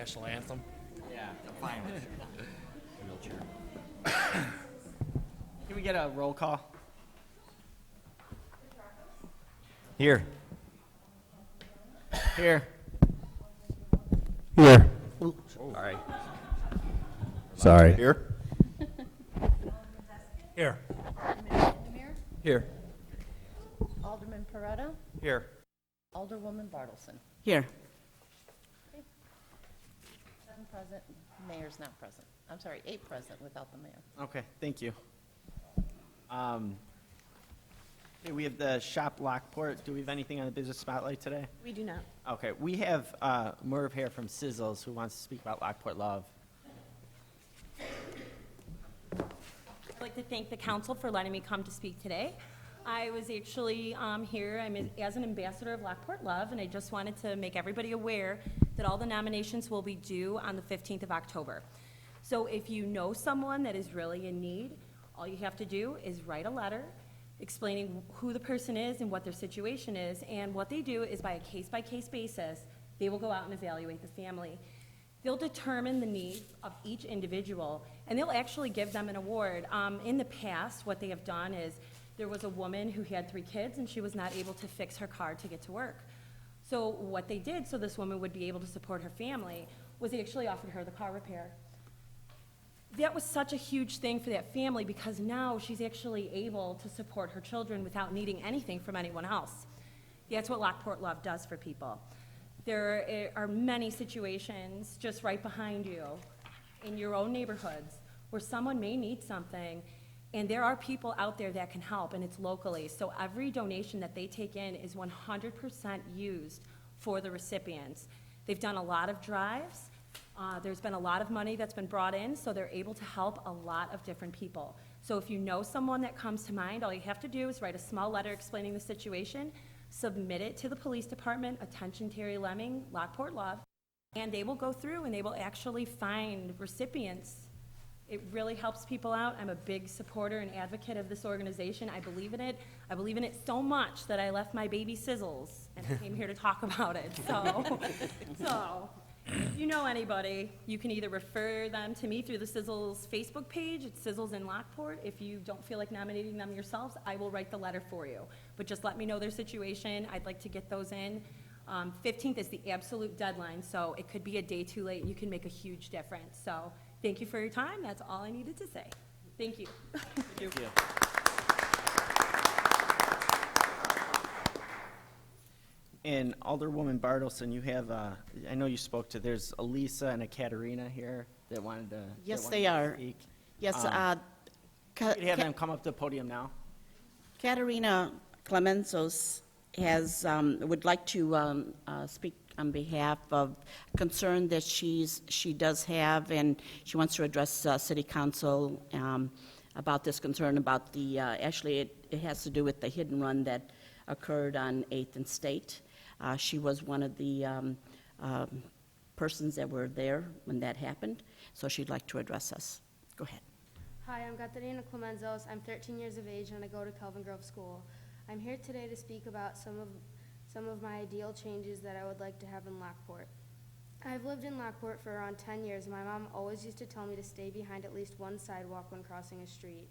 national anthem? Yeah, I'm fine with it. Wheelchair. Can we get a roll call? Here. Here. Here. Sorry. Sorry. Here. Here. Vandermeer, Here. Alderman Peretta, Here. Alderwoman Bartleson. Here. 7 present, mayor's not present. I'm sorry, 8 present without the mayor. Okay, thank you. Okay, we have the shop Lockport. Do we have anything on the business spotlight today? We do not. Okay, we have Merv here from Sizzles who wants to speak about Lockport Love. I'd like to thank the council for letting me come to speak today. I was actually here as an ambassador of Lockport Love, and I just wanted to make everybody aware that all the nominations will be due on the 15th of October. So if you know someone that is really in need, all you have to do is write a letter explaining who the person is and what their situation is, and what they do is by a case-by-case basis, they will go out and evaluate the family. They'll determine the needs of each individual, and they'll actually give them an award. In the past, what they have done is, there was a woman who had 3 kids, and she was not able to fix her car to get to work. So what they did, so this woman would be able to support her family, was they actually offered her the car repair. That was such a huge thing for that family, because now she's actually able to support her children without needing anything from anyone else. That's what Lockport Love does for people. There are many situations just right behind you in your own neighborhoods where someone may need something, and there are people out there that can help, and it's locally. So every donation that they take in is 100% used for the recipients. They've done a lot of drives. There's been a lot of money that's been brought in, so they're able to help a lot of different people. So if you know someone that comes to mind, all you have to do is write a small letter explaining the situation, submit it to the police department, attention Terry Lemming, Lockport Love, and they will go through and they will actually find recipients. It really helps people out. I'm a big supporter and advocate of this organization. I believe in it. I believe in it so much that I left my baby Sizzles and I came here to talk about it. So if you know anybody, you can either refer them to me through the Sizzles Facebook page. It's Sizzles in Lockport. If you don't feel like nominating them yourselves, I will write the letter for you. But just let me know their situation. I'd like to get those in. 15th is the absolute deadline, so it could be a day too late. You can make a huge difference. So thank you for your time. That's all I needed to say. Thank you. Thank you. And Alderwoman Bartleson, you have, I know you spoke to, there's a Lisa and a Katerina here that wanted to. Yes, that they wanted are. to speak. Yes, Could you have them come up to the podium now? Katerina Clemensos would like to speak on behalf of concern that she does have, and she wants to address City Council about this concern about the, actually it has to do with the hit and run that occurred on 8th and State. She was one of the persons that were there when that happened, so she'd like to address us. Go ahead. Hi, I'm Katerina Clemenzos. I'm 13 years of age and I go to Kelvin Grove School. I'm here today to speak about some of my ideal changes that I would like to have in Lockport. I've lived in Lockport for around 10 years. My mom always used to tell me to stay behind at least one sidewalk when crossing a street.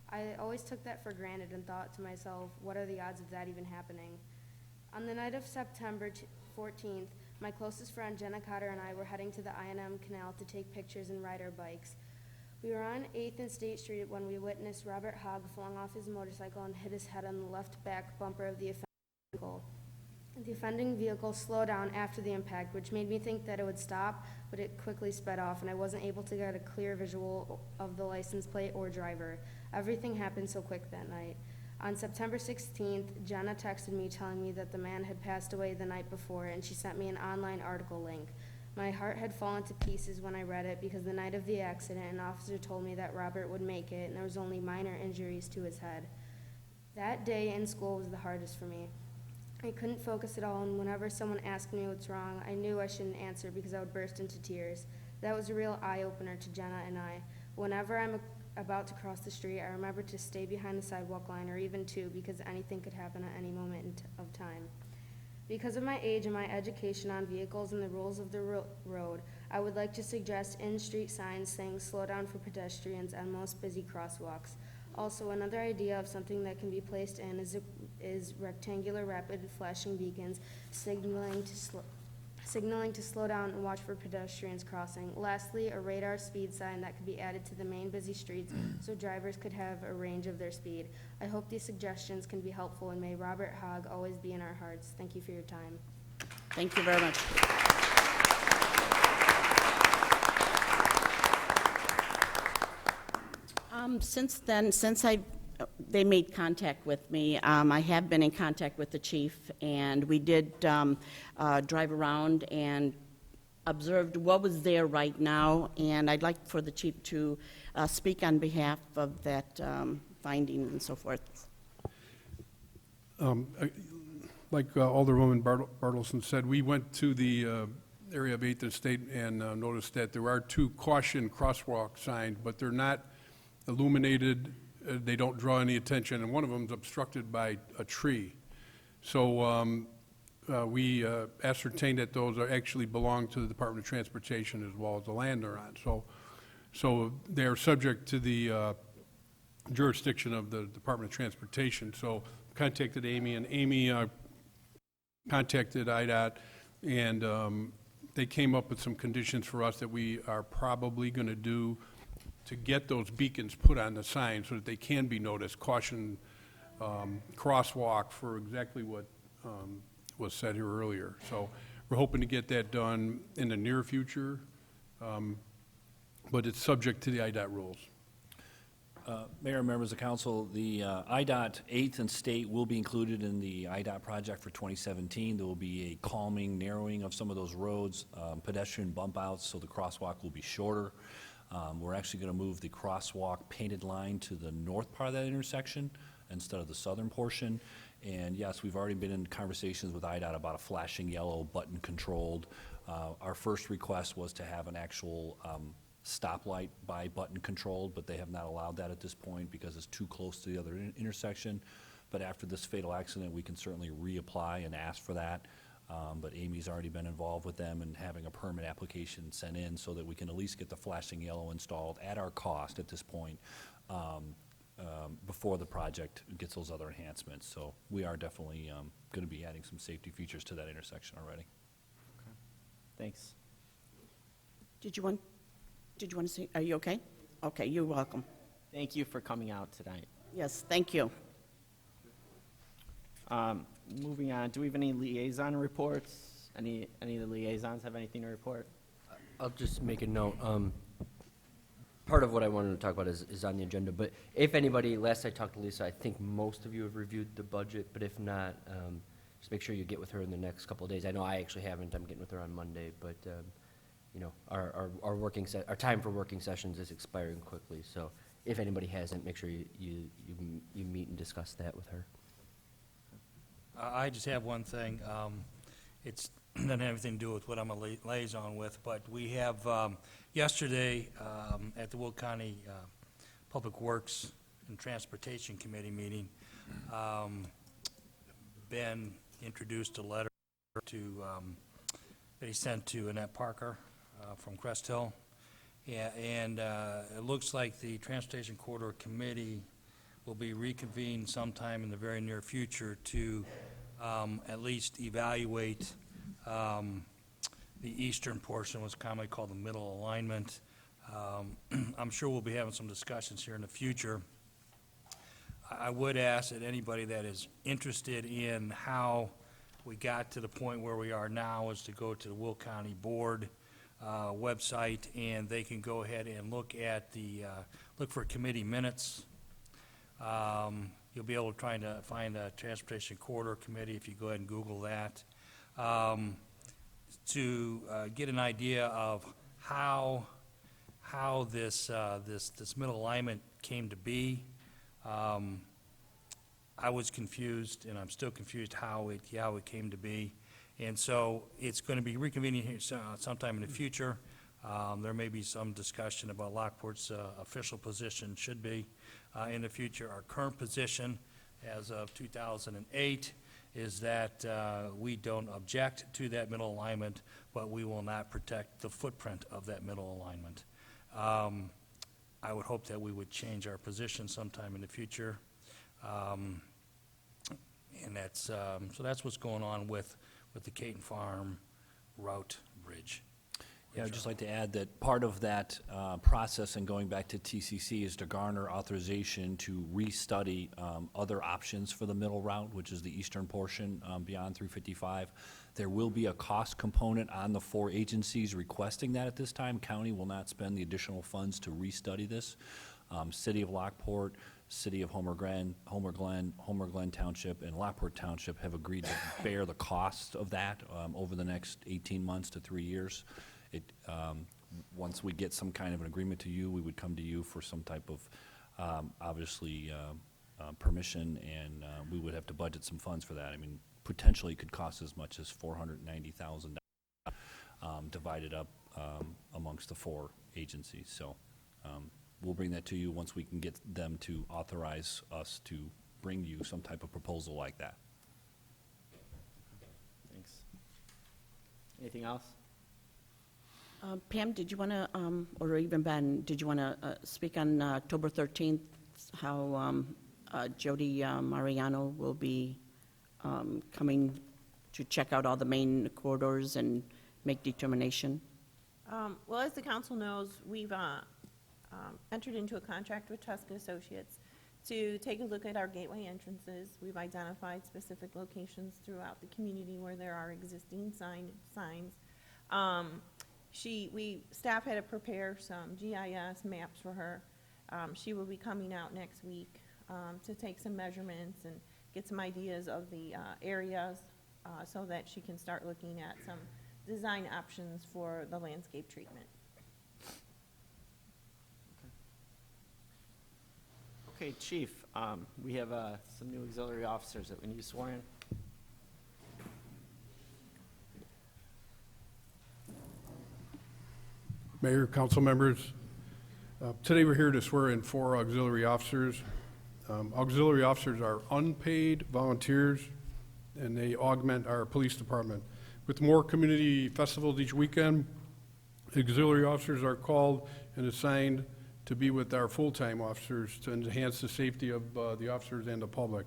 I always took that for granted and thought to myself, what are the odds of that even happening? On the night of September 14th, my closest friend Jenna Cotter and I were heading to the I&M Canal to take pictures and ride our bikes. We were on 8th and State Street when we witnessed Robert Hogg flung off his motorcycle and hit his head on the left back bumper of the offending vehicle. The offending vehicle slowed down after the impact, which made me think that it would stop, but it quickly sped off, and I wasn't able to get a clear visual of the license plate or driver. Everything happened so quick that night. On September 16th, Jenna texted me telling me that the man had passed away the night before, and she sent me an online article link. My heart had fallen to pieces when I read it because the night of the accident, an officer told me that Robert would make it and there was only minor injuries to his head. That day in school was the hardest for me. I couldn't focus at all, and whenever someone asked me what's wrong, I knew I shouldn't answer because I would burst into tears. That was a real eye-opener to Jenna and I. Whenever I'm about to cross the street, I remember to stay behind the sidewalk line or even two because anything could happen at any moment of time. Because of my age and my education on vehicles and the rules of the road, I would like to suggest in-street signs saying slow down for pedestrians on most busy crosswalks. Also, another idea of something that can be placed in is rectangular rapid flashing beacons signaling to slow down and watch for pedestrians crossing. Lastly, a radar speed sign that could be added to the main busy streets so drivers could have a range of their speed. I hope these suggestions can be helpful, and may Robert Hogg always be in our hearts. Thank you for your time. Thank you very much. Since then, they made contact with me, I have been in contact with the chief, and we did drive around and observed what was there right now, and I'd like for the chief to speak on behalf of that finding and so forth. Like Alderwoman Bartleson said, we went to the area of 8th and State and noticed that there are 2 caution crosswalk signs, but they're not illuminated, they don't draw any attention, and one of them is obstructed by a tree. So we ascertained that those actually belong to the Department of Transportation as well as the land they're on. So they are subject to the jurisdiction of the Department of Transportation. So contacted Amy, and Amy contacted IDOT, and they came up with some conditions for us that we are probably going to do to get those beacons put on the sign so that they can be noticed. Caution crosswalk for exactly what was said here earlier. So we're hoping to get that done in the near future, but it's subject to the IDOT rules. Mayor and members of council, the IDOT 8th and State will be included in the IDOT project for 2017. There will be a calming, narrowing of some of those roads, pedestrian bump outs, so the crosswalk will be shorter. We're actually going to move the crosswalk painted line to the north part of that intersection instead of the southern portion. And yes, we've already been in conversations with IDOT about a flashing yellow button controlled. Our first request was to have an actual stoplight by button controlled, but they have not allowed that at this point because it's too close to the other intersection. But after this fatal accident, we can certainly reapply and ask for that. But Amy's already been involved with them and having a permit application sent in so that we can at least get the flashing yellow installed at our cost at this point before the project gets those other enhancements. So we are definitely going to be adding some safety features to that intersection already. Thanks. Did you want to say, are you okay? Okay, you're welcome. Thank you for coming out tonight. Yes, thank you. Moving on, do we have any liaison reports? Any of the liaisons have anything to report? I'll just make a note. Part of what I wanted to talk about is on the agenda, but if anybody, last I talked to Lisa, I think most of you have reviewed the budget, but if not, just make sure you get with her in the next couple of days. I know I actually haven't. I'm getting with her on Monday, but you know, our time for working sessions is expiring quickly, so if anybody hasn't, make sure you meet and discuss that with her. I just have one thing. It doesn't have anything to do with what I'm a liaison with, but we have yesterday at the Will County Public Works and Transportation Committee meeting, Ben introduced a letter to that he sent to Annette Parker from Crest Hill, and it looks like the Transportation Corridor Committee will be reconvened sometime in the very near future to at least evaluate the eastern portion, what's commonly called the middle alignment. I'm sure we'll be having some discussions here in the future. I would ask that anybody that is interested in how we got to the point where we are now is to go to the Will County Board website, and they can go ahead and look at the look for committee minutes. You'll be able to try to find the Transportation Corridor Committee if you go ahead and Google that, to get an idea of how this middle alignment came to be. I was confused, and I'm still confused how it came to be, and so it's going to be reconvening here sometime in the future. There may be some discussion about Lockport's official position should be in the future. Our current position as of 2008 is that we don't object to that middle alignment, but we will not protect the footprint of that middle alignment. I would hope that we would change our position sometime in the future. And that's, so that's what's going on with the Caton Farm Route Bridge. Yeah, I'd just like to add that part of that process and going back to TCC is to garner authorization to restudy other options for the middle route, which is the eastern portion beyond 355. There will be a cost component on the 4 agencies requesting that at this time. County will not spend the additional funds to restudy this. City of Lockport, City of Homer Glen Township, and Lockport Township have agreed to bear the cost of that over the next 18 months to 3 years. Once we get some kind of an agreement to you, we would come to you for some type of, obviously, permission, and we would have to budget some funds for that. I mean, potentially could cost as much as $490,000 divided up amongst the 4 agencies. So we'll bring that to you once we can get them to authorize us to bring you some type of proposal like that. Thanks. Anything else? Pam, did you want to, or even Ben, did you want to speak on October 13th, how Jody Mariano will be coming to check out all the main corridors and make determination? Well, as the council knows, we've entered into a contract with Tuska Associates to take a look at our gateway entrances. We've identified specific locations throughout the community where there are existing signs. Staff had to prepare some GIS maps for her. She will be coming out next week to take some measurements and get some ideas of the areas so that she can start looking at some design options for the landscape treatment. Okay, Chief, we have some new auxiliary officers that we need sworn in. Mayor, council members, today we're here to swear in 4 auxiliary officers. Auxiliary officers are unpaid volunteers, and they augment our police department. With more community festivals each weekend, auxiliary officers are called and assigned to be with our full-time officers to enhance the safety of the officers and the public.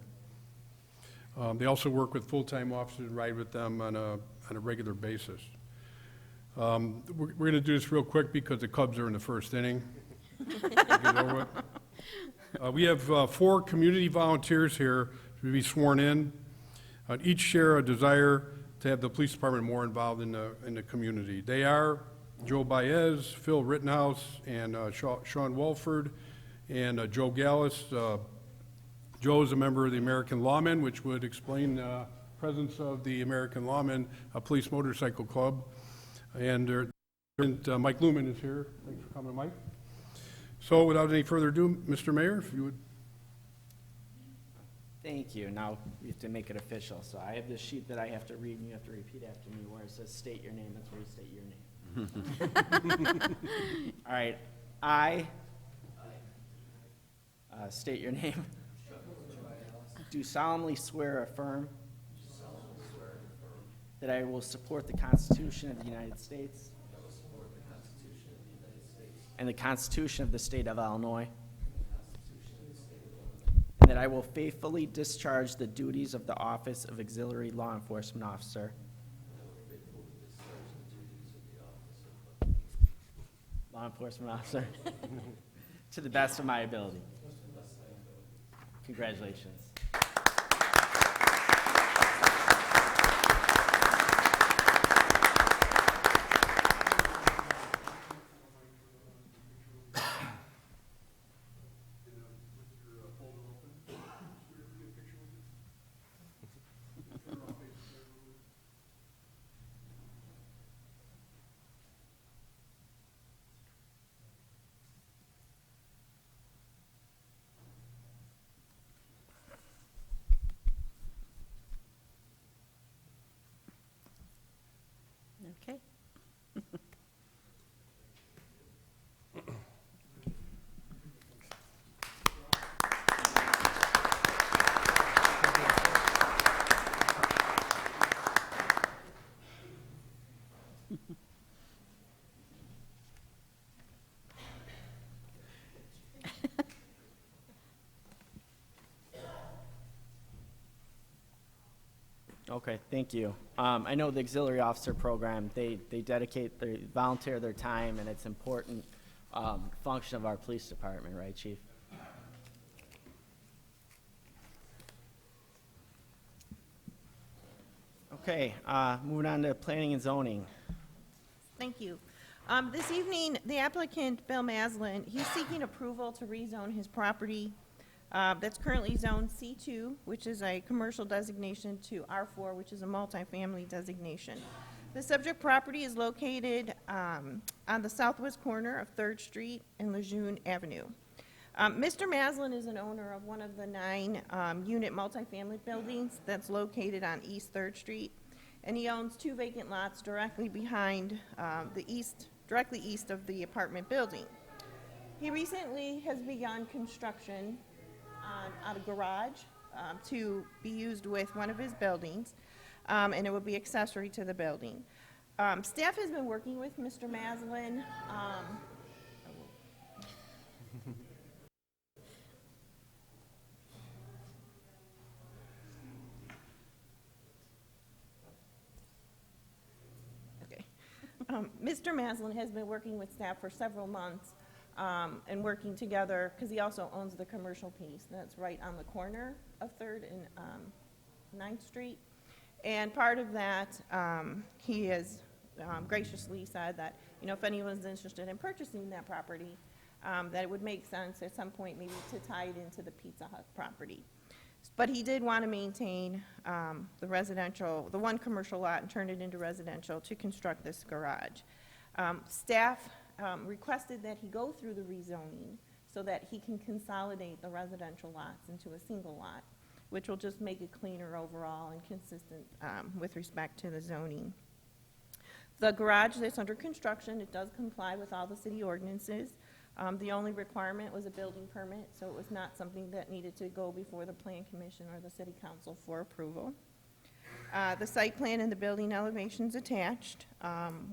They also work with full-time officers and ride with them on a regular basis. We're going to do this real quick because the Cubs are in the first inning. Get over it. We have 4 community volunteers here to be sworn in. Each share a desire to have the police department more involved in the community. They are Joe Baez, Phil Rittenhouse, and Sean Walford, and Joe Gallus. Joe is a member of the American Lawmen, which would explain the presence of the American Lawmen Police Motorcycle Club. And Mike Lumen is here. Thanks for coming, Mike. So without any further ado, Mr. Mayor, if you would. Thank you. Now we have to make it official. So I have this sheet that I have to read, and you have to repeat after me where it says state your name. That's where you state your name. All right. I state your name. Do solemnly swear or affirm that I will support the Constitution of the United States and the Constitution of the State of Illinois, and that I will faithfully discharge the duties of the office of Auxiliary Law Enforcement Officer to the best of my ability. Congratulations. Okay, thank you. I know the auxiliary officer program, they volunteer their time, and it's important function of our police department, right, Chief? Okay, moving on to planning and zoning. Thank you. This evening, the applicant, Bill Maslin, he's seeking approval to rezone his property that's currently zoned C2, which is a commercial designation, to R4, which is a multifamily designation. The subject property is located on the southwest corner of 3rd Street and Lejeune Avenue. Mr. Maslin is an owner of one of the 9-unit multifamily buildings that's located on East 3rd Street, and he owns 2 vacant lots directly behind directly east of the apartment building. He recently has begun construction on a garage to be used with one of his buildings, and it will be accessory to the building. Staff has been working with Mr. Maslin. Mr. Maslin has been working with staff for several months and working together, because he also owns the commercial piece that's right on the corner of 3rd and 9th Street. And part of that, he has graciously said that, if anyone's interested in purchasing that property, that it would make sense at some point maybe to tie it into the Pizza Hut property. But he did want to maintain the one commercial lot and turn it into residential to construct this garage. Staff requested that he go through the rezoning so that he can consolidate the residential lots into a single lot, which will just make it cleaner overall and consistent with respect to the zoning. The garage that's under construction, it does comply with all the city ordinances. The only requirement was a building permit, so it was not something that needed to go before the Plan Commission or the City Council for approval. The site plan and the building elevations attached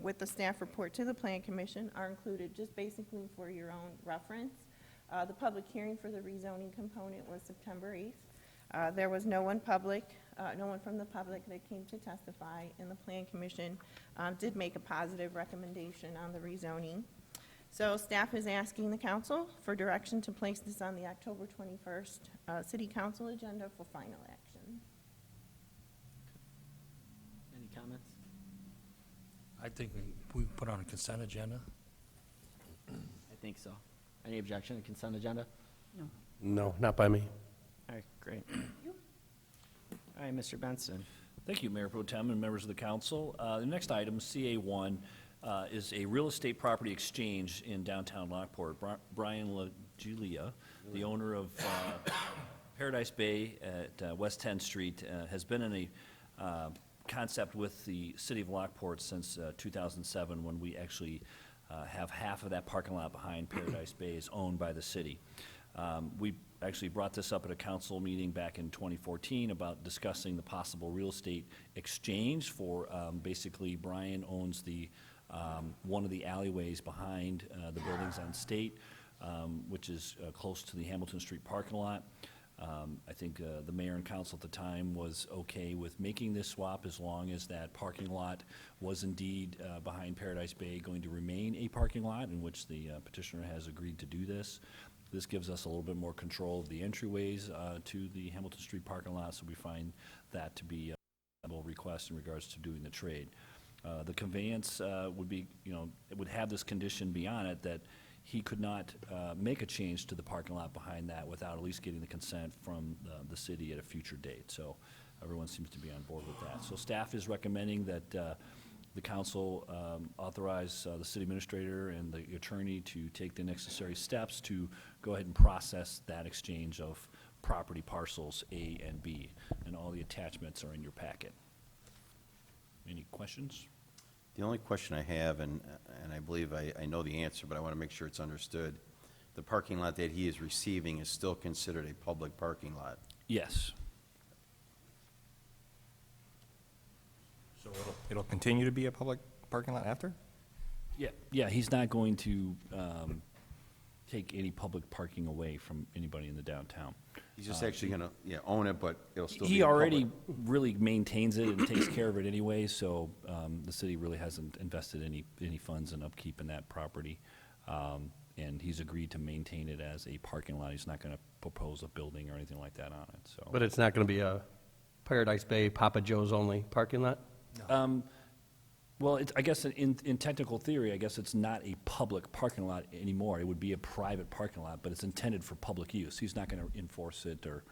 with the staff report to the Plan Commission are included just basically for your own reference. The public hearing for the rezoning component was September 8th. There was no one from the public that came to testify, and the Plan Commission did make a positive recommendation on the rezoning. So staff is asking the council for direction to place this on the October 21st City Council agenda for final action. Any comments? I think we put on a consent agenda. I think so. Any objection to consent agenda? No, not by me. All right, great. All right, Mr. Benson. Thank you, Mayor Pro Tem and members of the council. The next item, CA1, is a real estate property exchange in downtown Lockport. Brian LaGiulia, the owner of Paradise Bay at West 10th Street, has been in a concept with the city of Lockport since 2007, when we actually have half of that parking lot behind Paradise Bay is owned by the city. We actually brought this up at a council meeting back in 2014 about discussing the possible real estate exchange for, basically, Brian owns the one of the alleyways behind the buildings on State, which is close to the Hamilton Street parking lot. I think the mayor and council at the time was okay with making this swap as long as that parking lot was indeed behind Paradise Bay going to remain a parking lot, in which the petitioner has agreed to do this. This gives us a little bit more control of the entryways to the Hamilton Street parking lot, so we find that to be a request in regards to doing the trade. The conveyance would be, it would have this condition beyond it that he could not make a change to the parking lot behind that without at least getting the consent from the city at a future date. So everyone seems to be on board with that. So staff is recommending that the council authorize the city administrator and the attorney to take the necessary steps to go ahead and process that exchange of property parcels A and B. And all the attachments are in your packet. Any questions? The only question I have, and I believe I know the answer, but I want to make sure it's understood, the parking lot that he is receiving is still considered a public parking lot? Yes. So it'll continue to be a public parking lot after? Yeah, he's not going to, take any public parking away from anybody in the downtown. He's just actually going to, own it, but it'll still be He a public- already really maintains it and takes care of it anyway, so the city really hasn't invested any funds in upkeep in that property. And he's agreed to maintain it as a parking lot. He's not going to propose a building or anything like that on it, so. But it's not going to be a Paradise Bay, Papa Joe's only parking lot? Well, I guess in technical theory, I guess it's not a public parking lot anymore. It would be a private parking lot, but it's intended for public use. He's not going to enforce it or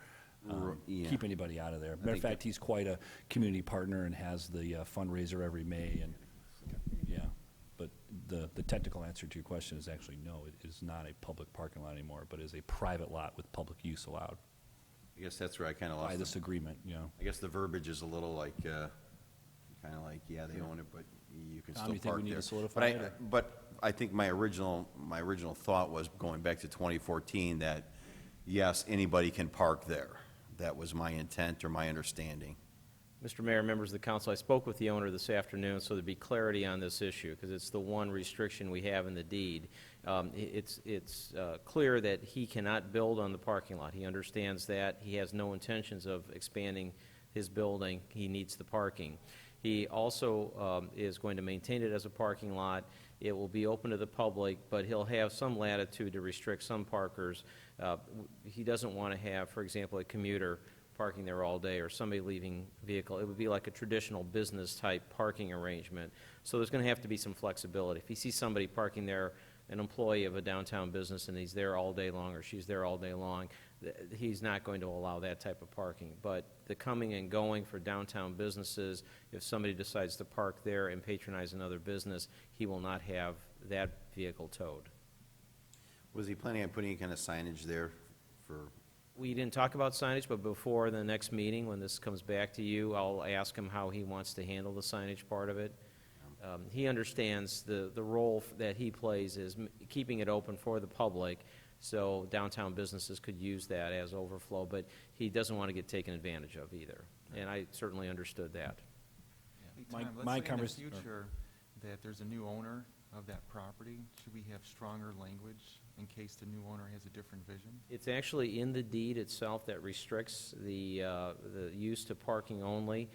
Yeah. keep anybody out of there. Matter of think fact, he's quite a community partner and has the fundraiser every May, and, yeah. But the technical answer to your question is actually no, it is not a public parking lot anymore, but is a private lot with public use allowed I guess that's where I kind of by lost this agreement, you know. I guess the verbiage is a little like, kind of like, yeah, they own it, but you can Tom, still you think we park need there. to solidify But it, or? but I think my original thought was, going back to 2014, that, yes, anybody can park there. That was my intent or my understanding. Mr. Mayor, members of the council, I spoke with the owner this afternoon, so there'd be clarity on this issue, because it's the one restriction we have in the deed. It's clear that he cannot build on the parking lot. He understands that. He has no intentions of expanding his building. He needs the parking. He also is going to maintain it as a parking lot. It will be open to the public, but he'll have some latitude to restrict some parkers. He doesn't want to have, for example, a commuter parking there all day or somebody leaving vehicle. It would be like a traditional business-type parking arrangement. So there's going to have to be some flexibility. If he sees somebody parking there, an employee of a downtown business, and he's there all day long or she's there all day long, he's not going to allow that type of parking. But the coming and going for downtown businesses, if somebody decides to park there and patronize another business, he will not have that vehicle towed. Was he planning on putting any kind of signage there for, We didn't talk about signage, but before the next meeting, when this comes back to you, I'll ask him how he wants to handle the signage part of it. He understands the role that he plays is keeping it open for the public, so downtown businesses could use that as overflow, but he doesn't want to get taken advantage of either, and I certainly understood that. My Let's say in the convers- future that there's a new owner of that property, should we have stronger language in case the new owner has a different vision? It's actually in the deed itself that restricts the use to parking only.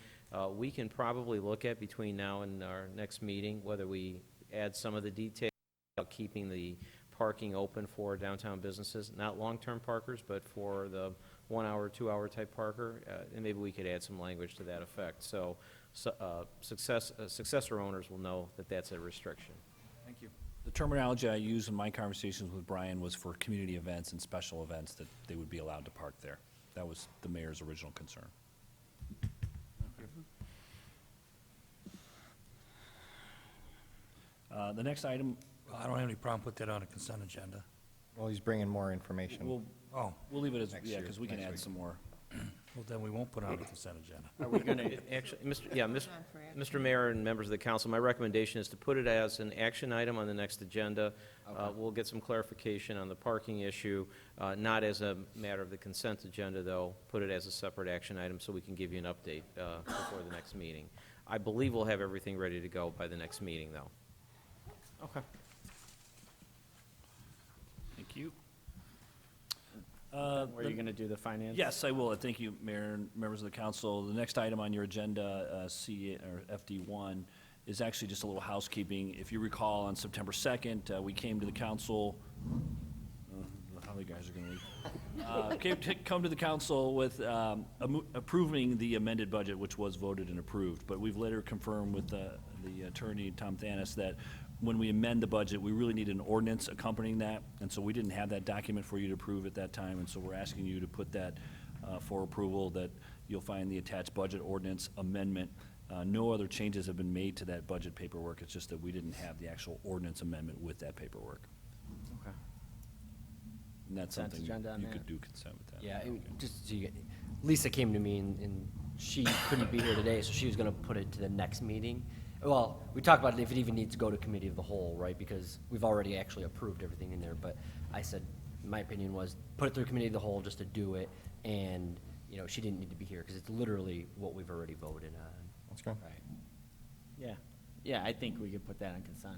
We can probably look at between now and our next meeting whether we add some of the details about keeping the parking open for downtown businesses, not long-term parkers, but for the 1 hour, 2 hour type parker, and maybe we could add some language to that effect. So successor owners will know that that's a restriction. Thank you. The terminology I used in my conversations with Brian was for community events and special events that they would be allowed to park there. That was the mayor's original concern. The next item, I don't have any problem put that on a consent agenda. Well, he's bringing more information. Oh, we'll leave it as, Next yeah, year, because we can next add week. some more. well, then we won't put it on a consent agenda. Are we going to, actually, Mr. Mayor and members of the council, my recommendation is to put it as an action item on the next agenda. We'll get some clarification on the parking issue, not as a matter of the consent agenda, though. Put it as a separate action item so we can give you an update before the next meeting. I believe we'll have everything ready to go by the next meeting, though. Okay. Thank you. Were you going to do the finance? Yes, I will. Thank you, Mayor and members of the council. The next item on your agenda, FD1, is actually just a little housekeeping. If you recall, on September 2nd, we came to the council, how the guys are going to leave. Come to the council with approving the amended budget, which was voted and approved. But we've later confirmed with the attorney, Tom Thanis, that when we amend the budget, we really need an ordinance accompanying that, and so we didn't have that document for you to approve at that time, and so we're asking you to put that for approval, that you'll find the attached budget ordinance amendment. No other changes have been made to that budget paperwork, it's just that we didn't have the actual ordinance amendment with that paperwork. Okay. And that's Consent something agenda on you that? could do consent with that. Yeah, just so you get, Lisa came to me and she couldn't be here today, so she was gonna put it to the next meeting. Well, we talked about it if it even needs to go to committee of the whole, right, because we've already actually approved everything in there, but I said, my opinion was, put it through committee of the whole just to do it, and, you know, she didn't need to be here, because it's literally what we've already voted on. That's good. Right. Yeah, I think we could put that on consent.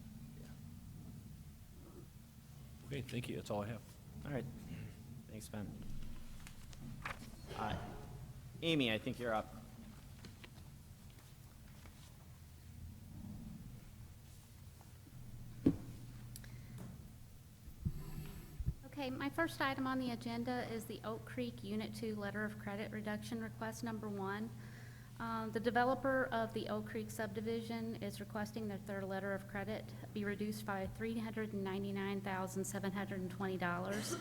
Okay, thank you, that's all I have. All right. Thanks, Ben. Amy, I think you're up. Okay, my first item on the agenda is the Oak Creek Unit 2 Letter of Credit Reduction Request Number 1. The developer of the Oak Creek subdivision is requesting that their letter of credit be reduced by $399,720.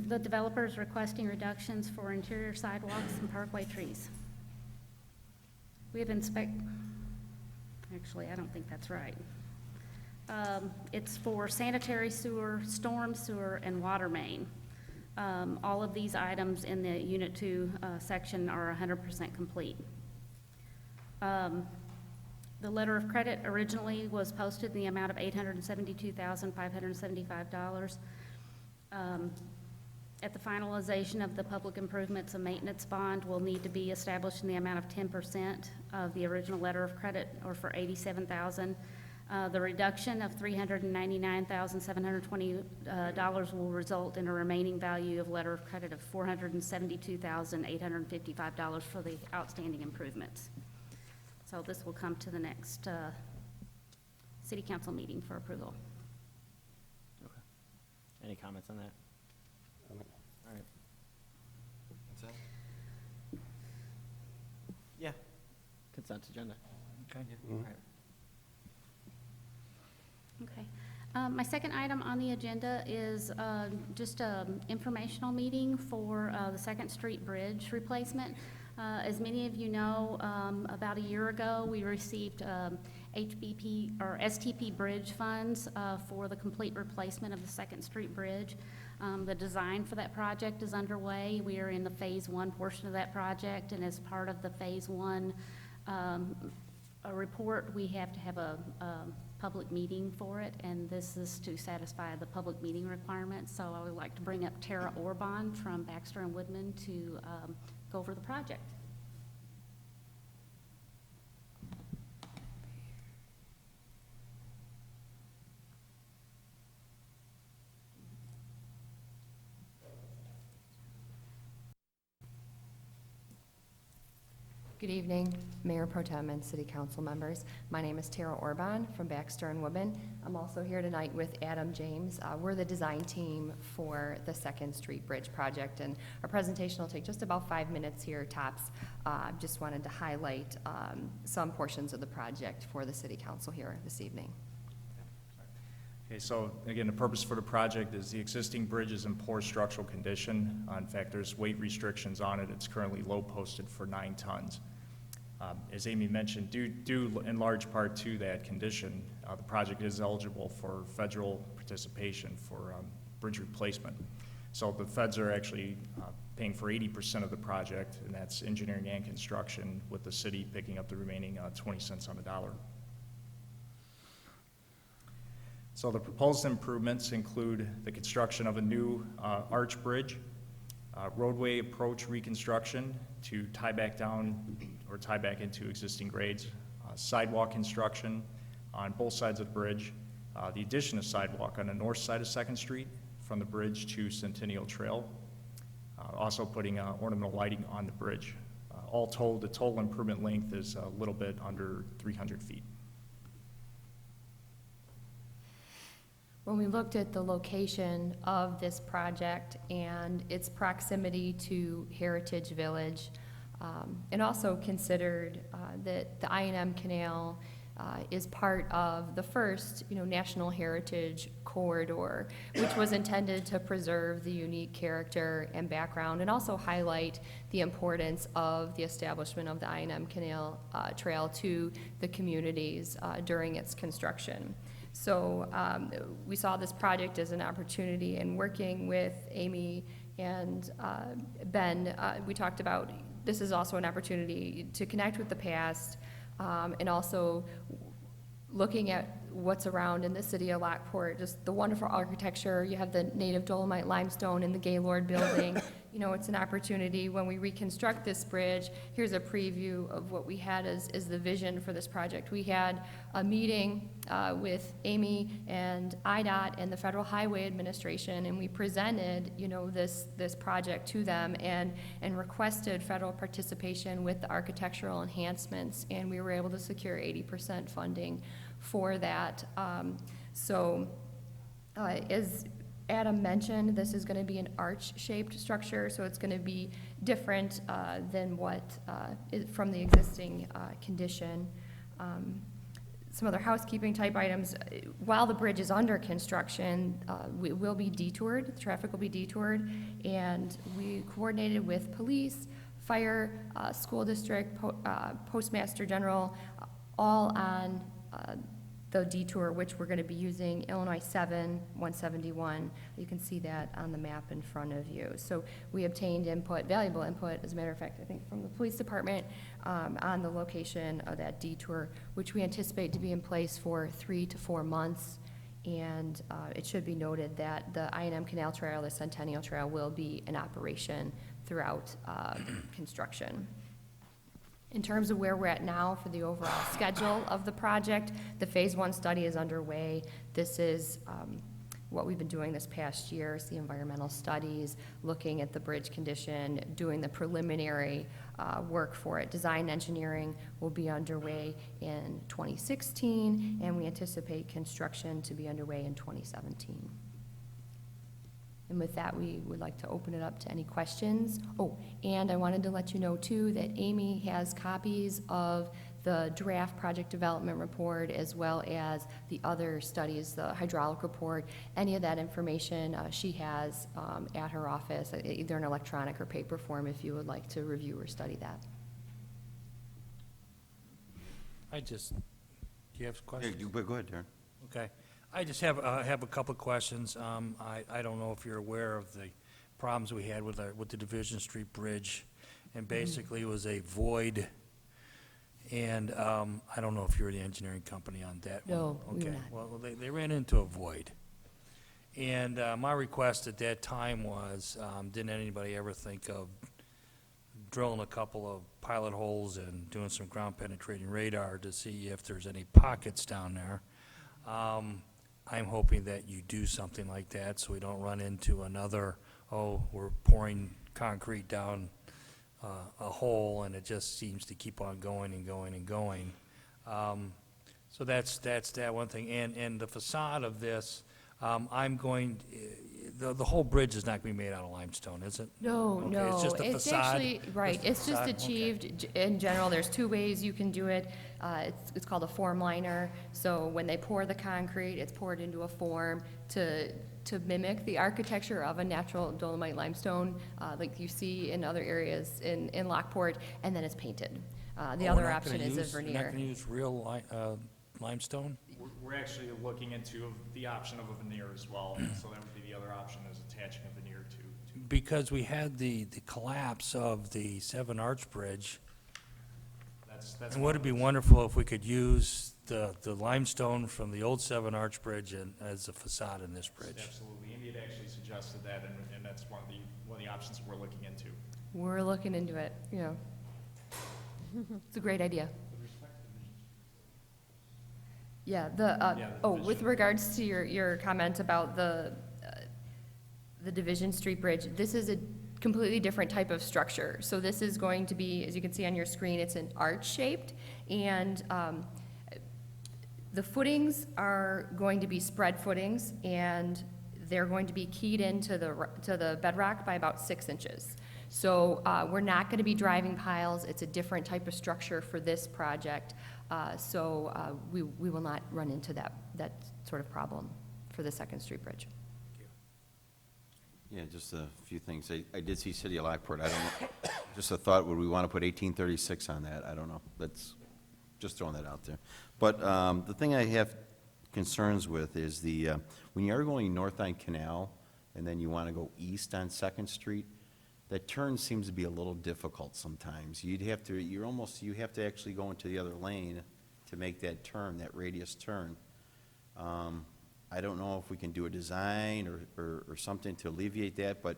The developer is requesting reductions for interior sidewalks and parkway trees. We have actually, I don't think that's right. It's for sanitary sewer, storm sewer, and water main. All of these items in the Unit 2 section are 100% complete. The letter of credit originally was posted in the amount of $872,575. At the finalization of the public improvements, a maintenance bond will need to be established in the amount of 10% of the original letter of credit, or for $87,000. The reduction of $399,720 will result in a remaining value of letter of credit of $472,855 for the outstanding improvements. So this will come to the next city council meeting for approval. Okay. Any comments on that? All right. What's that? Yeah. Consent agenda. Okay. All right. Okay. My second item on the agenda is just an informational meeting for the Second Street Bridge replacement. As many of you know, about a year ago, we received HBP or STP bridge funds for the complete replacement of the Second Street Bridge. The design for that project is underway. We are in the Phase 1 portion of that project, and as part of the Phase 1 report, we have to have a public meeting for it, and this is to satisfy the public meeting requirements. So I would like to bring up Tara Orban from Baxter and Woodman to go over the project. Good evening, Mayor Pro Tem and City Council members. My name is Tara Orban from Baxter and Woodman. I'm also here tonight with Adam James. We're the design team for the Second Street Bridge project, and our presentation will take just about 5 minutes here tops. Just wanted to highlight some portions of the project for the City Council here this evening. Okay, so again, the purpose for the project is the existing bridge is in poor structural condition. In fact, there's weight restrictions on it. It's currently low posted for 9 tons. As Amy mentioned, due in large part to that condition, the project is eligible for federal participation for bridge replacement. So the feds are actually paying for 80% of the project, and that's engineering and construction, with the city picking up the remaining 20 cents on the dollar. So the proposed improvements include the construction of a new arch bridge, roadway approach reconstruction to tie back down or tie back into existing grades, sidewalk construction on both sides of the bridge, the addition of sidewalk on the north side of 2nd Street from the bridge to Centennial Trail, also putting ornamental lighting on the bridge. All told, the total improvement length is a little bit under 300 feet. When we looked at the location of this project and its proximity to Heritage Village, and also considered that the I&M Canal is part of the first, National Heritage Corridor, which was intended to preserve the unique character and background, and also highlight the importance of the establishment of the I&M Canal Trail to the communities during its construction. So we saw this project as an opportunity, and working with Amy and Ben, we talked about this is also an opportunity to connect with the past, and also looking at what's around in the city of Lockport, just the wonderful architecture. You have the native Dolomite limestone in the Gaylord building. you know, it's an opportunity when we reconstruct this bridge. Here's a preview of what we had as the vision for this project. We had a meeting with Amy and IDOT and the Federal Highway Administration, and we presented, you know, this project to them and requested federal participation with the architectural enhancements, and we were able to secure 80% funding for that. As Adam mentioned, this is going to be an arch-shaped structure, so it's going to be different than what is from the existing condition. Some other housekeeping type items. While the bridge is under construction, we will be detoured, the traffic will be detoured, and we coordinated with police, fire, school district, postmaster general, all on the detour, which we're going to be using Illinois 7, 171. You can see that on the map in front of you. So we obtained input, valuable input, as a matter of fact, I think from the police department on the location of that detour, which we anticipate to be in place for 3 to 4 months. And it should be noted that the I&M Canal Trail, the Centennial Trail, will be in operation throughout construction. In terms of where we're at now for the overall schedule of the project, the Phase 1 study is underway. This is what we've been doing this past year, is the environmental studies, looking at the bridge condition, doing the preliminary work for it. Design engineering will be underway in 2016, and we anticipate construction to be underway in 2017. And with that, we would like to open it up to any questions. Oh, and I wanted to let you know, too, that Amy has copies of the draft project development report as well as the other studies, the hydraulic report. Any of that information she has at her office, either in electronic or paper form, if you would like to review or study that. Do you have questions? Yeah, go ahead, Darren. Okay. I just have a couple of questions. I don't know if you're aware of the problems we had with the Division Street Bridge, and basically it was a void, and I don't know if you're the engineering company on that one. No, we were Okay. not. Well, they ran into a void. And my request at that time was, didn't anybody ever think of drilling a couple of pilot holes and doing some ground penetrating radar to see if there's any pockets down there? I'm hoping that you do something like that so we don't run into another, we're pouring concrete down a hole and it just seems to keep on going and going and going. So that's that one thing. And the facade of this, the whole bridge is not going to be made out of limestone, is it? No, Okay, no. it's just the facade? Actually, right, it's just facade? achieved, in general, there's 2 ways you can do it. It's called a form liner. So when they pour the concrete, it's poured into a form to mimic the architecture of a natural dolomite limestone, like you see in other areas in Lockport, and then it's painted. The other option is a veneer. You're not going to use real limestone? We're actually looking into the option of a veneer as well, so that would be the other option, is attaching a veneer to. Because we had the collapse of the Seven Arch Bridge. That's And would it be wonderful if we could use the limestone from the old Seven Arch Bridge as a facade in this bridge? Absolutely. Andy had actually suggested that, and that's one of the options we're looking into. We're looking into it, yeah. It's a great idea. Yeah, with regards to your comment about the Division Street Bridge, this is a completely different type of structure. So this is going to be, as you can see on your screen, it's an arch-shaped, and the footings are going to be spread footings, and they're going to be keyed into the bedrock by about 6 inches. So we're not going to be driving piles. It's a different type of structure for this project. So we will not run into that sort of problem for the Second Street Bridge. Yeah, just a few things. I did see City of Lockport. I don't know, just a thought, would we want to put 1836 on that? I don't know. That's just throwing that out there. But the thing I have concerns with is when you are going north on Canal and then you want to go east on Second Street, that turn seems to be a little difficult sometimes. You have to actually go into the other lane to make that turn, that radius turn. I don't know if we can do a design or something to alleviate that, but,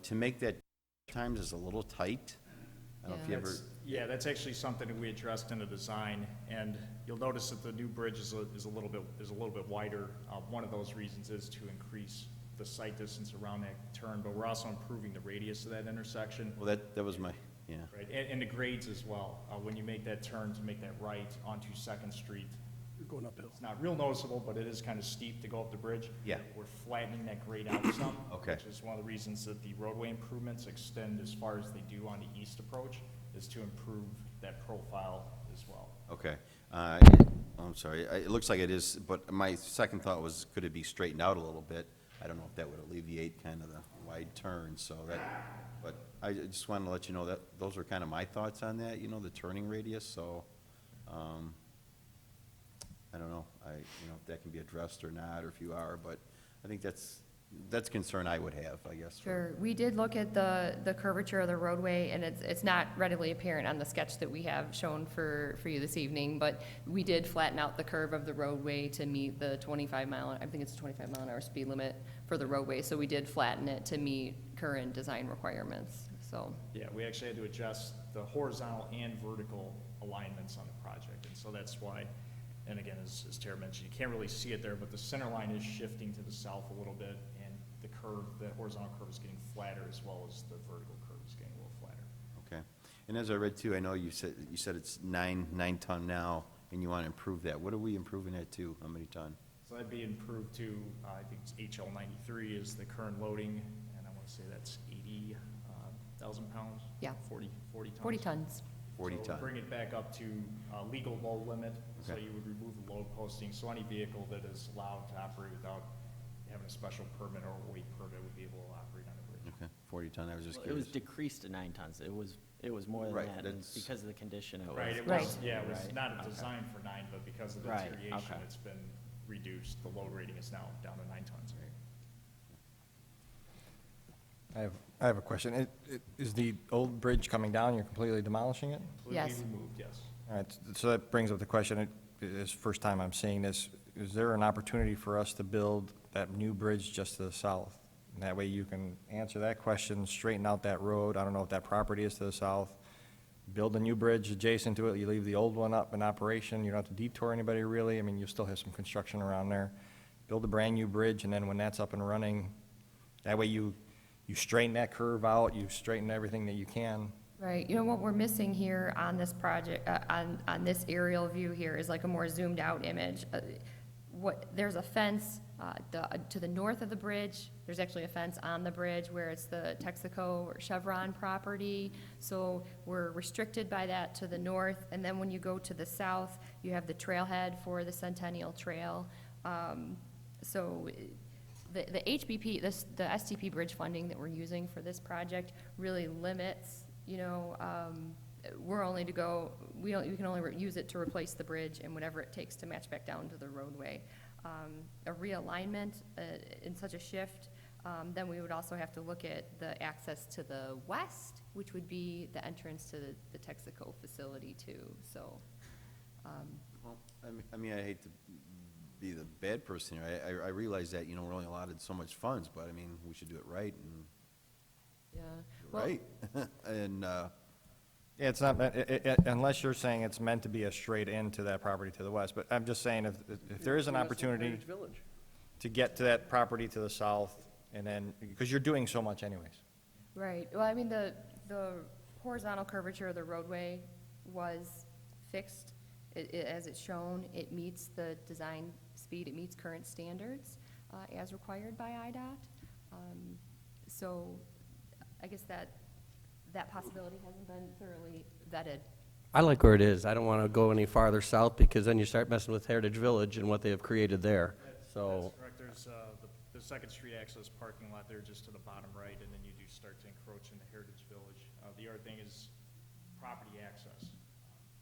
to make that times is a little tight. I don't know if you ever, Yeah, that's actually something that we addressed in the design, and you'll notice that the new bridge is a little bit wider. One of those reasons is to increase the sight distance around that turn, but we're also improving the radius of that intersection. well, that was my, yeah. Right, and the grades as well. When you make that turn to make that right onto Second Street, You're going uphill. it's not real noticeable, but it is kind of steep to go up the bridge. Yeah. We're flattening that grade out some. Okay. Which is one of the reasons that the roadway improvements extend as far as they do on the east approach, is to improve that profile as well. Okay. I'm sorry, it looks like it is, but my second thought was, could it be straightened out a little bit? I don't know if that would alleviate kind of the wide turn, so that, but I just wanted to let you know that, those are kind of my thoughts on that, the turning radius, so, I don't know, if that can be addressed or not, or if you are, but I think that's a concern I would have, I guess. Sure, we did look at the curvature of the roadway, and it's not readily apparent on the sketch that we have shown for you this evening, but we did flatten out the curve of the roadway to meet the 25 mile, I think it's a 25 mile an hour speed limit for the roadway, so we did flatten it to meet current design requirements, so. Yeah, we actually had to adjust the horizontal and vertical alignments on the project, and so that's why, and again, as Tara mentioned, you can't really see it there, but the center line is shifting to the south a little bit, and the curve, the horizontal curve is getting flatter as well as the vertical curve is getting a little flatter. Okay. And as I read too, I know you said it's nine ton now, and you want to improve that. What are we improving it to? How many ton? So that'd be improved to, I think it's HL 93 is the current loading, and I want to say that's 80,000 pounds? Yeah. 40 tons. 40 tons. 40 So ton. bring it back up to legal load limit, so Okay. you would remove the load posting, so any vehicle that is allowed to operate without having a special permit or weight permit would be able to operate on the bridge. Okay, 40 ton, I was just It was curious. decreased to 9 tons. It was more than Right, that, and that's- because of the condition it was. Right, it Right. was, yeah, it was Right, not okay. designed for 9, but because of the Right, deterioration, okay. it's been reduced. The load rating is now down to 9 tons. I have a question. Is the old bridge coming down, you're completely demolishing it? Completely Yes. removed, yes. All right, so that brings up the question, it's the first time I'm seeing this, is there an opportunity for us to build that new bridge just to the south? And that way you can answer that question, straighten out that road, I don't know if that property is to the south, build a new bridge adjacent to it, you leave the old one up in operation, you don't have to detour anybody really, I mean, you still have some construction around there. Build a brand-new bridge, and then when that's up and running, that way you straighten that curve out, you straighten everything that you can. Right, what we're missing here on this project, on this aerial view here is like a more zoomed out image. There's a fence, to the north of the bridge, there's actually a fence on the bridge where it's the Texaco or Chevron property, so we're restricted by that to the north, and then when you go to the south, you have the trailhead for the Centennial Trail. So the HBP, the STP bridge funding that we're using for this project really limits, we're only to go, we can only use it to replace the bridge and whatever it takes to match back down to the roadway. A realignment in such a shift, then we would also have to look at the access to the west, which would be the entrance to the Texaco facility too, so. Well, I mean, I hate to be the bad person here. I realize that, we're only allotted so much funds, but I mean, we should do it right and, Yeah. Well, right? And, Yeah, it's not, unless you're saying it's meant to be a straight into that property to the west, but I'm just saying if there is an opportunity to get to that property to the south, and then, because you're doing so much anyways. Right, well, I mean, the horizontal curvature of the roadway was fixed, as it's shown, it meets the design speed, it meets current standards, as required by IDOT. So, I guess that possibility hasn't been thoroughly vetted. I like where it is. I don't want to go any farther south, because then you start messing with Heritage Village and what they have created there, so. That's correct. There's the Second Street access parking lot there just to the bottom right, and then you do start to encroach into Heritage Village. The other thing is property access.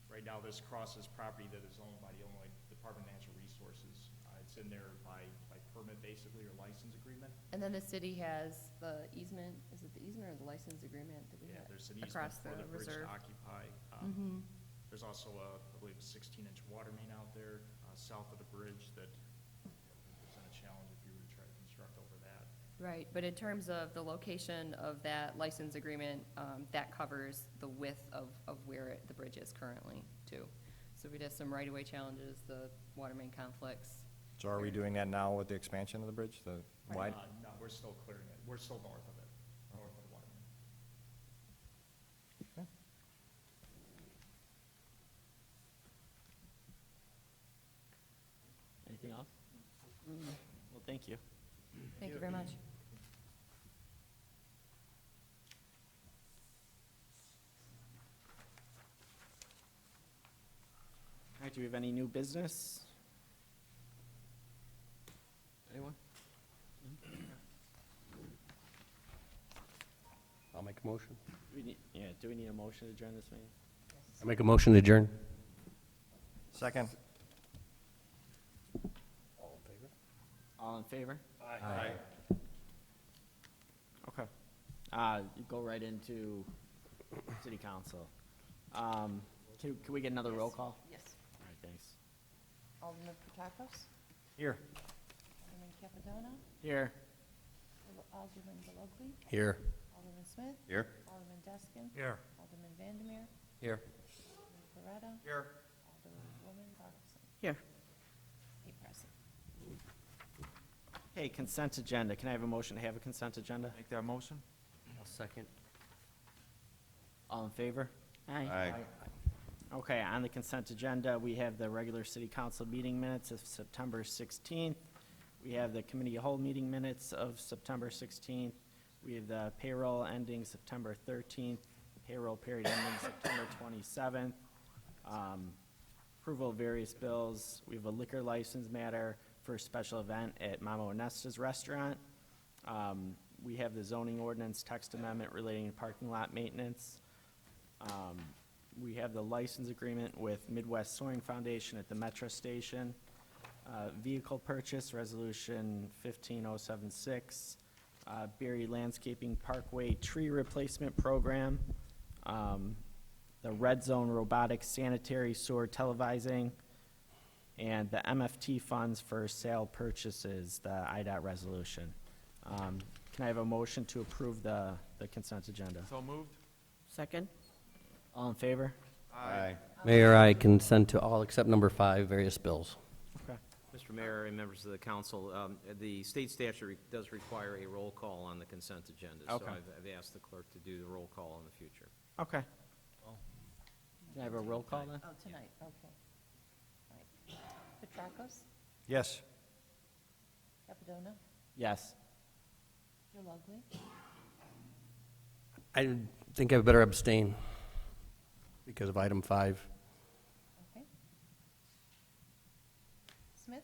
Right now, this crosses property that is owned by the Illinois Department of Natural Resources. It's in there by permit, basically, or license agreement. And then the city has the easement, is it the easement or the license agreement that we Yeah, have there's an easement across for the bridge to reserve? occupy. Mhm. There's also I believe, a 16-inch water main out there south of the bridge that would present a challenge if you were to try to construct over that. Right, but in terms of the location of that license agreement, that covers the width of where the bridge is currently, too. So we did some right-of-way challenges, the water main conflicts. So are we doing that now with the expansion of the bridge, the wide? No, we're still clearing it. We're still north of it, north of the water main. Anything else? Well, thank you. Thank you very much. All right, do we have any new business? Anyone? I'll make a motion. Do we need a motion to adjourn this meeting? I make a motion to adjourn. Second. All in favor? Aye. Okay. You go right into city council. Can we get another roll call? Yes. All right, thanks. Alderman Putakos? Here. Alderman Capadona? Here. Alderman Delogly? Here. Alderman Smith? Here? Alderman Deskin? Here. Alderman Vandermeer? Here. Alderman Coretta? Here. Alderwoman Bartleson? Here. 8 present. Okay, consent agenda. Can I have a motion to have a consent agenda? Make that motion? I'll second. All in favor? Aye. Okay, on the consent agenda, we have the regular city council meeting minutes of September 16th. We have the committee of whole meeting minutes of September 16th. We have the payroll ending September 13th, payroll period ending September 27th. Approval of various bills. We have a liquor license matter for a special event at Mama Onesta's Restaurant. We have the zoning ordinance text amendment relating to parking lot maintenance. We have the license agreement with Midwest Soaring Foundation at the Metro Station. Vehicle purchase, resolution 15076. Berry Landscaping Parkway Tree Replacement Program. The Red Zone Robotics Sanitary Sewer Televising. And the MFT funds for sale purchases, the IDOT resolution. Can I have a motion to approve the consent agenda? So moved? Second. All in favor? Aye. Mayor, I consent to all except number 5, various bills. Okay. Mr. Mayor and members of the council, the state statute does require a roll call on the consent agenda. Okay. So I've asked the clerk to do the roll call in the future. Okay. Can I have a roll call then? Oh, tonight, okay. All right. Putakos? Yes. Capadona? Yes. Delogly? I think I better abstain because of item 5. Okay. Smith?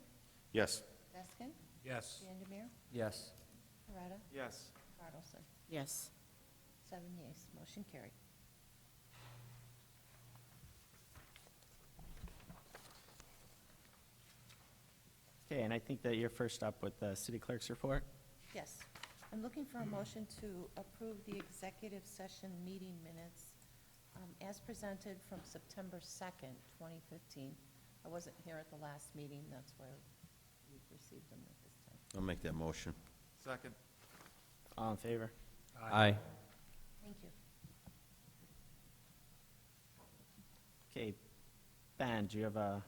Yes. Deskin? Yes. Vandermeer? Yes. Coretta? Yes. Bartleson? Yes. 7 yeas, motion carried. Okay, and I think that you're first up with the city clerk's report. Yes. I'm looking for a motion to approve the executive session meeting minutes as presented from September 2nd, 2015. I wasn't here at the last meeting, that's why we've received them at this time. I'll make that motion. Second. All in favor? Aye. Thank you. Okay, Ben, do you have a,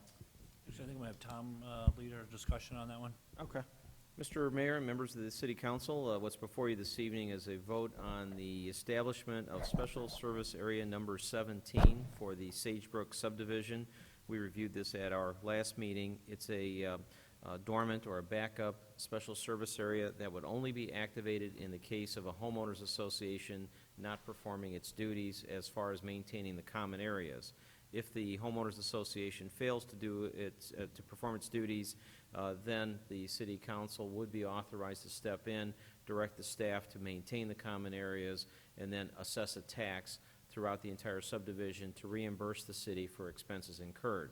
Actually, I think I'm going to have Tom lead our discussion on that one. okay. Mr. Mayor and members of the city council, what's before you this evening is a vote on the establishment of Special Service Area Number 17 for the Sagebrook subdivision. We reviewed this at our last meeting. It's a dormant or a backup special service area that would only be activated in the case of a homeowners association not performing its duties as far as maintaining the common areas. If the homeowners association fails to do its, to perform its duties, then the city council would be authorized to step in, direct the staff to maintain the common areas, and then assess a tax throughout the entire subdivision to reimburse the city for expenses incurred.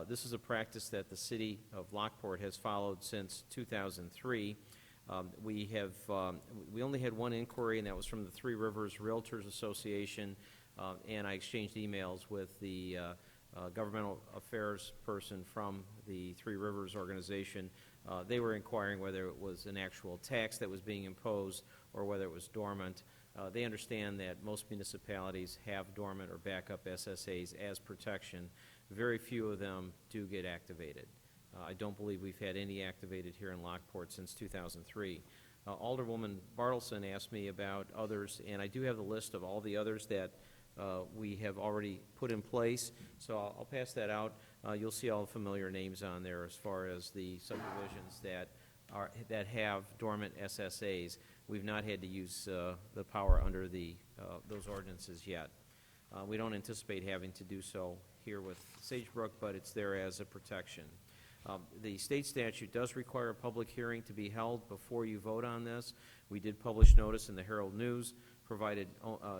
This is a practice that the city of Lockport has followed since 2003. We only had one inquiry, and that was from the Three Rivers Realtors Association, and I exchanged emails with the governmental affairs person from the Three Rivers organization. They were inquiring whether it was an actual tax that was being imposed or whether it was dormant. They understand that most municipalities have dormant or backup SSAs as protection. Very few of them do get activated. I don't believe we've had any activated here in Lockport since 2003. Alderwoman Bartleson asked me about others, and I do have the list of all the others that we have already put in place, so I'll pass that out. You'll see all the familiar names on there as far as the subdivisions that have dormant SSAs. We've not had to use the power under those ordinances yet. We don't anticipate having to do so here with Sagebrook, but it's there as a protection. The state statute does require a public hearing to be held before you vote on this. We did publish notice in the Herald News, provided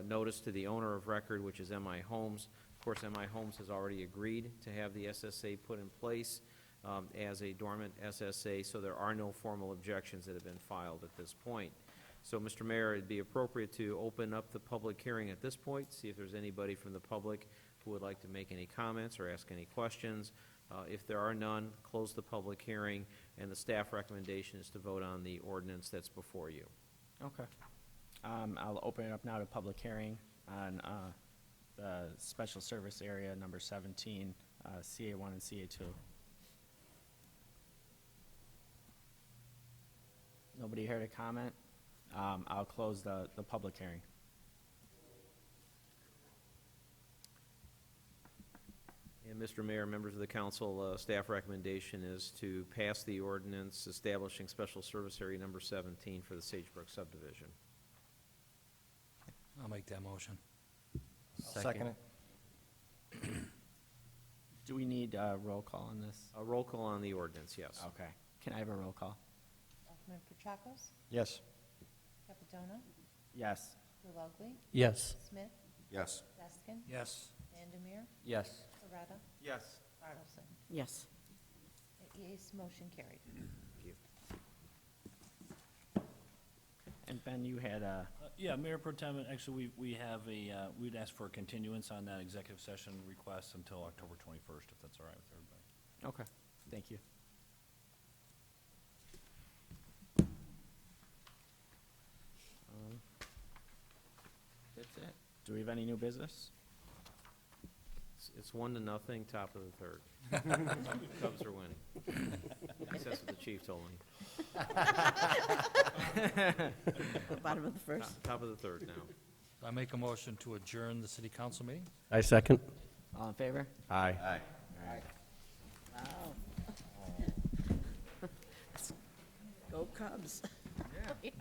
notice to the owner of record, which is MI Homes. Of course, MI Homes has already agreed to have the SSA put in place as a dormant SSA, so there are no formal objections that have been filed at this point. So, Mr. Mayor, it'd be appropriate to open up the public hearing at this point, see if there's anybody from the public who would like to make any comments or ask any questions. If there are none, close the public hearing, and the staff recommendation is to vote on the ordinance that's before you. Okay. I'll open it up now to public hearing on the Special Service Area number 17, CA1 and CA2. Nobody here to comment? I'll close the public hearing. And Mr. Mayor, members of the council, staff recommendation is to pass the ordinance establishing Special Service Area number 17 for the Sagebrook subdivision. I'll make that motion. Second it. Do we need a roll call on this? A roll call on the ordinance, yes. Okay. Can I have a roll call? Councilman Petracos? Yes. Capitano? Yes. Kulugly? Yes. Smith? Yes. Deskin? Yes. Vandermeer? Yes. Coretta? Yes. Bartleson? Yes. Yes, motion carried. And Ben, you had a, Yeah, Mayor Pro Tem, actually, we have we'd ask for a continuance on that executive session request until October 21st, if that's all right with everybody. okay, thank you. That's it. Do we have any new business? It's 1-0, top of the third. Cubs are winning. At least that's what the chief told me. Bottom of the first. Top of the third now. I make a motion to adjourn the city council meeting? I second. All in favor? Aye. Aye. Wow. Go Cubs. Yeah.